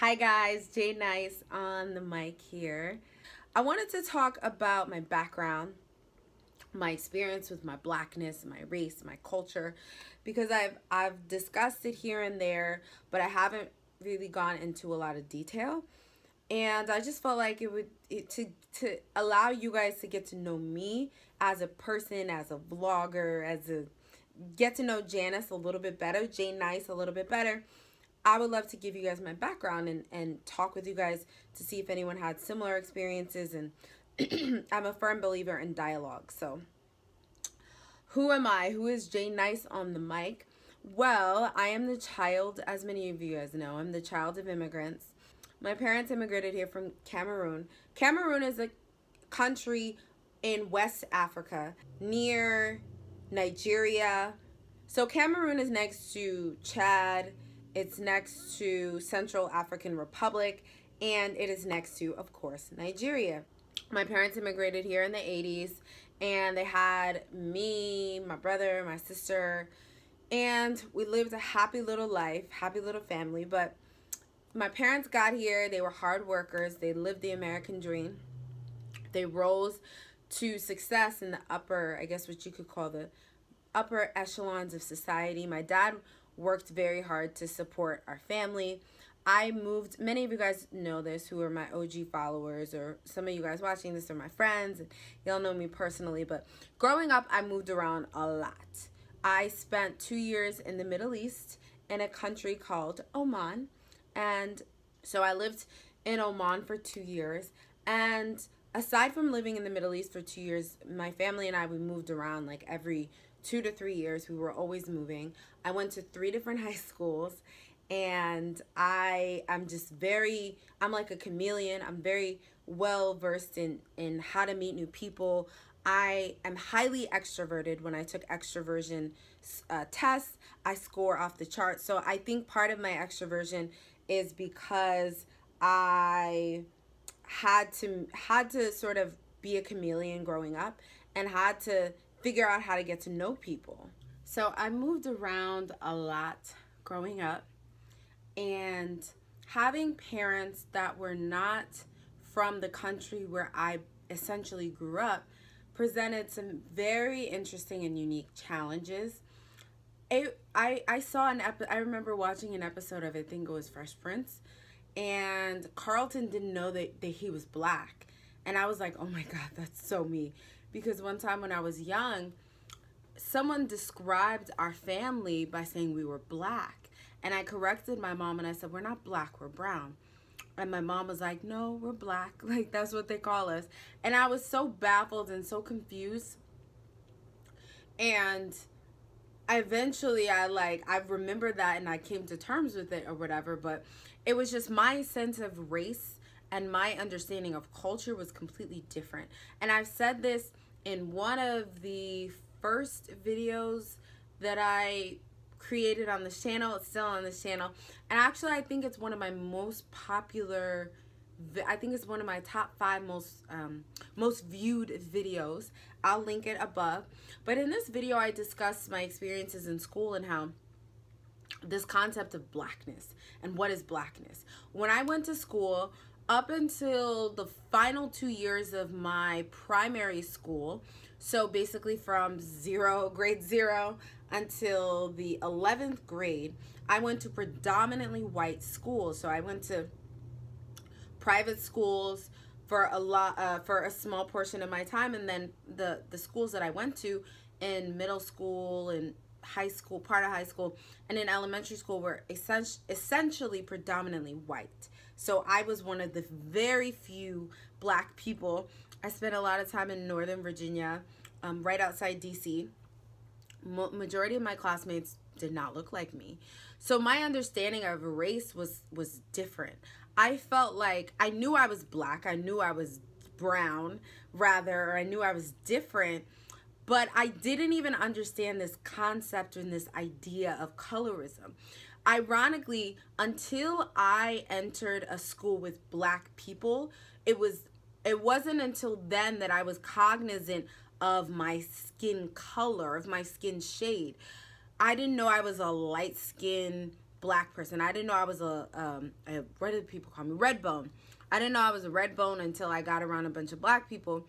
Hi guys, Jay Nice on the mic here. I wanted to talk about my background, my experience with my blackness, my race, my culture, because I've discussed it here and there, but I haven't really gone into a lot of detail. And I just felt like to allow you guys to get to know me as a person, as a vlogger, as a get to know Janice a little bit better, Jay Nice a little bit better. I would love to give you guys my background and talk with you guys to see if anyone had similar experiences. And I'm a firm believer in dialogue. So who am I? Who is Jay Nice on the mic? Well, I am the child, as many of you guys know, I'm the child of immigrants. My parents immigrated here from Cameroon. Cameroon is a country in West Africa near Nigeria. So Cameroon is next to Chad. It's next to Central African Republic, and it is next to, of course, Nigeria. My parents immigrated here in the 80s, and they had me, my brother, my sister, and we lived a happy little life, happy little family. But my parents got here. They were hard workers. They lived the American dream. They rose to success in the upper, I guess what you could call the upper echelons of society. My dad worked very hard to support our family. I moved, many of you guys know this who are my OG followers, or some of you guys watching this are my friends, and y'all know me personally, but growing up I moved around a lot. I spent 2 years in the Middle East in a country called Oman, and so I lived in Oman for 2 years. And aside from living in the Middle East for 2 years, my family and I, we moved around like every 2 to 3 years. We were always moving. I went to 3 different high schools, and I'm like a chameleon. I'm very well versed in how to meet new people. I am highly extroverted. When I took extroversion tests, I score off the chart. So I think part of my extroversion is because I had to sort of be a chameleon growing up, and had to figure out how to get to know people. So I moved around a lot growing up, and having parents that were not from the country where I essentially grew up presented some very interesting and unique challenges. I remember watching an episode of, I think it was Fresh Prince, and Carlton didn't know that he was black. And I was like, oh my God, that's so me. Because one time when I was young, someone described our family by saying we were black. And I corrected my mom and I said, we're not black, we're brown. And my mom was like, no, we're black. Like, that's what they call us. And I was so baffled and so confused. And eventually I remembered that, and I came to terms with it or whatever. But it was just my sense of race and my understanding of culture was completely different. And I've said this in one of the first videos that I created on this channel. It's still on this channel. And actually, I think it's one of my most popular, I think it's one of my top 5 most viewed videos. I'll link it above. But in this video, I discussed my experiences in school and how this concept of blackness and what is blackness. When I went to school, up until the final 2 years of my primary school, so basically from grade 0 until the 11th grade, I went to predominantly white schools. So I went to private schools for a small portion of my time, and then the schools that I went to in middle school and high school, part of high school, and in elementary school were essentially predominantly white. So I was one of the very few black people. I spent a lot of time in Northern Virginia, right outside DC. Majority of my classmates did not look like me. So my understanding of race was different. I felt like I knew I was black. I knew I was brown, rather, or I knew I was different. But I didn't even understand this concept and this idea of colorism. Ironically, until I entered a school with black people, it wasn't until then that I was cognizant of my skin color, of my skin shade. I didn't know I was a light-skinned black person. I didn't know I was what did people call me? Red bone. I didn't know I was a red bone until I got around a bunch of black people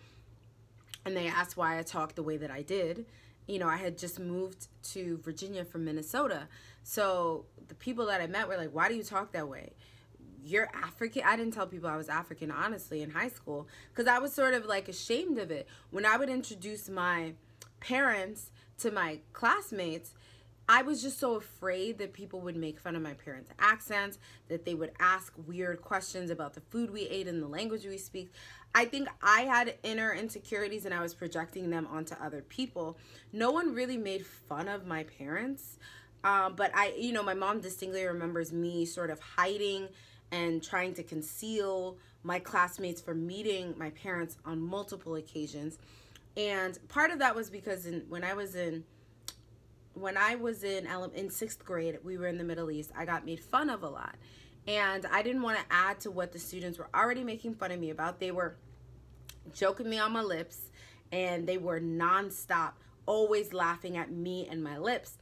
and they asked why I talked the way that I did. You know, I had just moved to Virginia from Minnesota. So the people that I met were like, why do you talk that way? You're African? I didn't tell people I was African, honestly, in high school, because I was sort of like ashamed of it. When I would introduce my parents to my classmates, I was just so afraid that people would make fun of my parents' accents, that they would ask weird questions about the food we ate and the language we speak. I think I had inner insecurities and I was projecting them onto other people. No one really made fun of my parents, but my mom distinctly remembers me sort of hiding and trying to conceal my classmates from meeting my parents on multiple occasions. And part of that was because when I was in sixth grade, we were in the Middle East, I got made fun of a lot. And I didn't want to add to what the students were already making fun of me about. They were joking me on my lips, and they were nonstop, always laughing at me and my lips.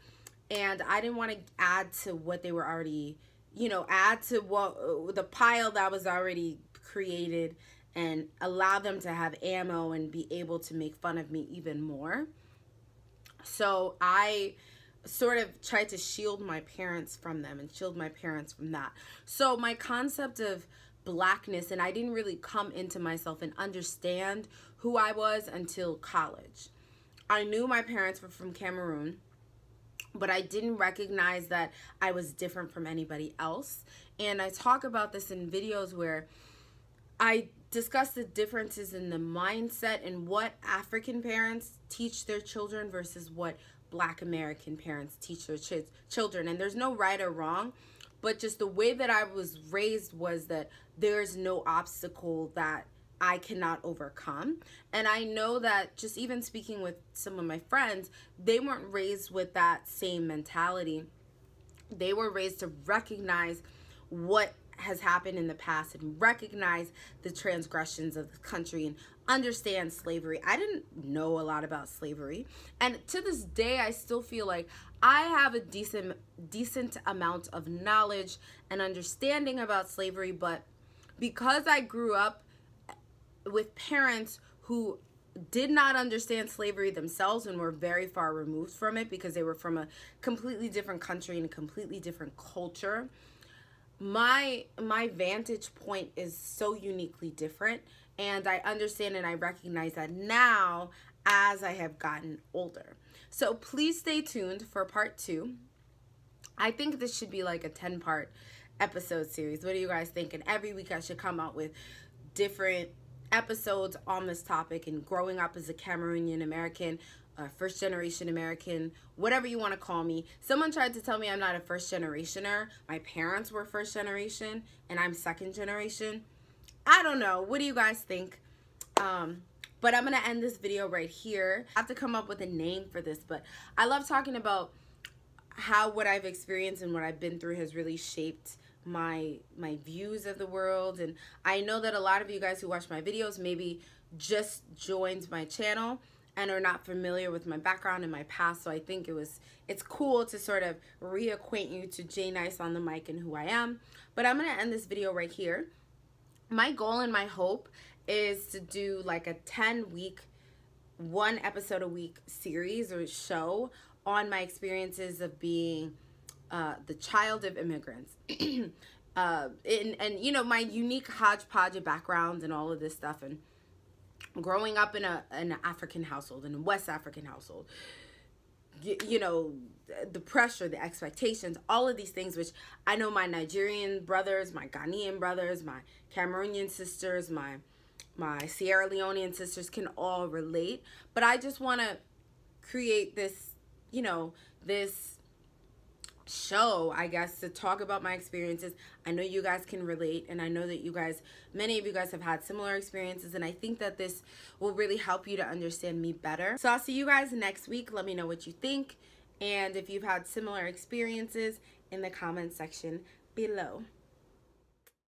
And I didn't want to add to what they were already, add to what the pile that was already created and allow them to have ammo and be able to make fun of me even more. So I sort of tried to shield my parents from them and shield my parents from that. So my concept of blackness, and I didn't really come into myself and understand who I was until college. I knew my parents were from Cameroon, but I didn't recognize that I was different from anybody else. And I talk about this in videos where I discuss the differences in the mindset and what African parents teach their children versus what Black American parents teach their children. And there's no right or wrong, but just the way that I was raised was that there's no obstacle that I cannot overcome. And I know that just even speaking with some of my friends, they weren't raised with that same mentality. They were raised to recognize what has happened in the past and recognize the transgressions of the country and understand slavery. I didn't know a lot about slavery, and to this day I still feel like I have a decent amount of knowledge and understanding about slavery, but because I grew up with parents who did not understand slavery themselves and were very far removed from it because they were from a completely different country and a completely different culture, my vantage point is so uniquely different, and I understand and I recognize that now as I have gotten older. So please stay tuned for part 2. I think this should be like a 10-part episode series. What do you guys think? And every week I should come out with different episodes on this topic and growing up as a Cameroonian American, first generation American, whatever you want to call me. Someone tried to tell me I'm not a first generationer. My parents were first generation and I'm second generation. I don't know. What do you guys think? But I'm going to end this video right here. I have to come up with a name for this, but I love talking about how what I've experienced and what I've been through has really shaped my views of the world. And I know that a lot of you guys who watch my videos maybe just joined my channel and are not familiar with my background and my past. So I think it's cool to sort of reacquaint you to Jay Nice on the mic and who I am. But I'm going to end this video right here. My goal and my hope is to do like a 10-week, 1 episode a week series or show on my experiences of being the child of immigrants. And you know, my unique hodgepodge of backgrounds and all of this stuff, and growing up in an African household, in a West African household, you know, the pressure, the expectations, all of these things, which I know my Nigerian brothers, my Ghanaian brothers, my Cameroonian sisters, my Sierra Leonean sisters can all relate. But I just want to create this, you know, this show, I guess, to talk about my experiences. I know you guys can relate, and I know that you guys, many of you guys have had similar experiences, and I think that this will really help you to understand me better. So I'll see you guys next week. Let me know what you think, and if you've had similar experiences in the comment section below.